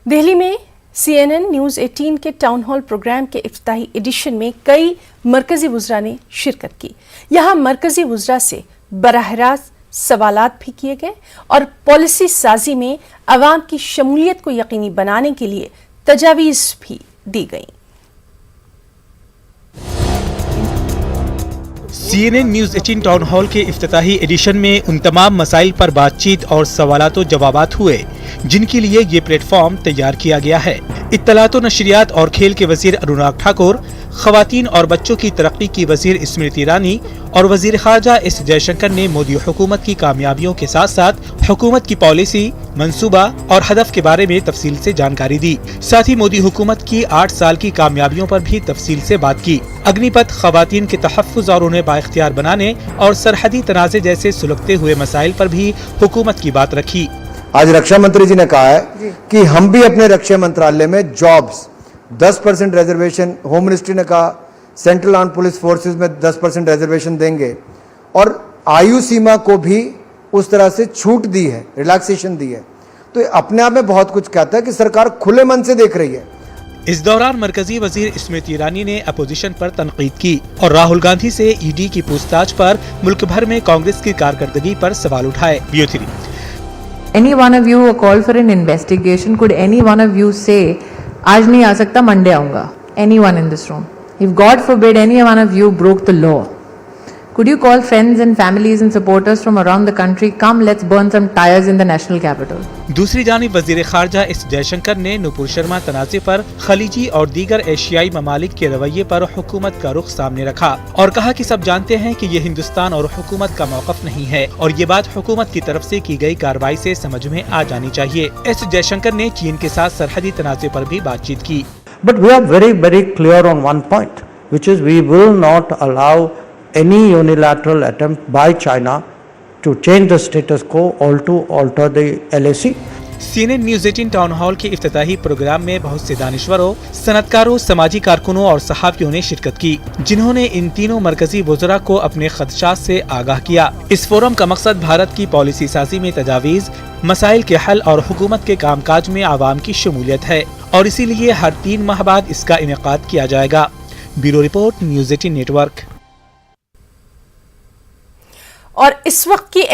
دہلی میں CNN news 18 کے town hall programme کے افتتاحی ایڈیشن میں کئی مرکزی وزراء نے شرکت کی۔ یہاں مرکزی وزراء سے براہ راست سوالات بھی کیے گئے اور پالیسی سازی میں عوام کی شمولیت کو یقینی بنانے کے لیے تجاویز بھی دی گئیں۔ CNN نیوز 18 ٹاؤن ہال کے افتتاحی ایڈیشن میں ان تمام مسائل پر بات چیت اور سوالات و جوابات ہوئے جن کے لیے یہ پلیٹ فارم تیار کیا گیا ہے۔ اطلاعات و نشریات اور کھیل کے وزیر انوراگ ٹھاکر، خواتین اور بچوں کی ترقی کی وزیر اسمرتی ایرانی اور وزیر خارجہ ایس جے شنکر نے مودی حکومت کی کامیابیوں کے ساتھ ساتھ حکومت کی پالیسی، منصوبہ اور ہدف کے بارے میں تفصیل سے جانکاری دی۔ ساتھ ہی مودی حکومت کی 8 سال کی کامیابیوں پر بھی تفصیل سے بات کی۔ اگنی پتھ، خواتین کے تحفظ اور انہیں بااختیار بنانے اور سرحدی تنازع جیسے سلگتے ہوئے مسائل پر بھی حکومت کی بات رکھی۔ آج رکشا منتری جی نے کہا ہے کہ ہم بھی اپنے رکشا منترالیہ میں جابز 10% ریزرویشن، ہوم منسٹری نے کہا سینٹرل آرم پولیس فورسز میں 10% ریزرویشن دیں گے، اور آیو سیما کو بھی اس طرح سے چھوٹ دی ہے، ریلیکسیشن دی ہے۔ تو اپنے آپ میں بہت کچھ کہتا ہے کہ سرکار کھلے من سے دیکھ رہی ہے۔ اس دوران مرکزی وزیر اسمرتی ایرانی نے اپوزیشن پر تنقید کی اور راہل گاندھی سے ED کی پوچھ تاچھ پر ملک بھر میں کانگریس کی کارکردگی پر سوال اٹھائے۔ BO3 Any one of you who call for an investigation, could any one of you say, آج نہیں آ سکتا منڈے آؤں گا؟ Any one in this room. If God forbid any one of you broke the law, could you call friends and families and supporters from around the country, come let's burn some tires in the national capital? دوسری جانب وزیر خارجہ S J Shankar نے نپور شرما تنازع پر خلیجی اور دیگر ایشیائی ممالک کے رویے پر حکومت کا رخ سامنے رکھا اور کہا کہ سب جانتے ہیں کہ یہ ہندوستان اور حکومت کا موقف نہیں ہے اور یہ بات حکومت کی طرف سے کی گئی کارروائی سے سمجھ میں آ جانی چاہیے۔ ایس جے شنکر نے چین کے ساتھ سرحدی تنازع پر بھی بات چیت کی۔ But we are very, very clear on one point, which is we will not allow any unilateral attempt by China to change the status quo or to alter the LAC. CNN news 18 town hall کے افتتاحی programme میں بہت سے دانشوروں، صنعتکاروں، سماجی کارکنوں اور صحافیوں نے شرکت کی جنہوں نے ان تینوں مرکزی وزراء کو اپنے خدشات سے آگاہ کیا۔ اس فورم کا مقصد بھارت کی پالیسی سازی میں تجاویز، مسائل کے حل اور حکومت کے کام کاج میں عوام کی شمولیت ہے اور اسی لیے ہر 3 ماہ بعد اس کا انعقاد کیا جائے گا۔ Bureau report, News 18 network. اور اس وقت کی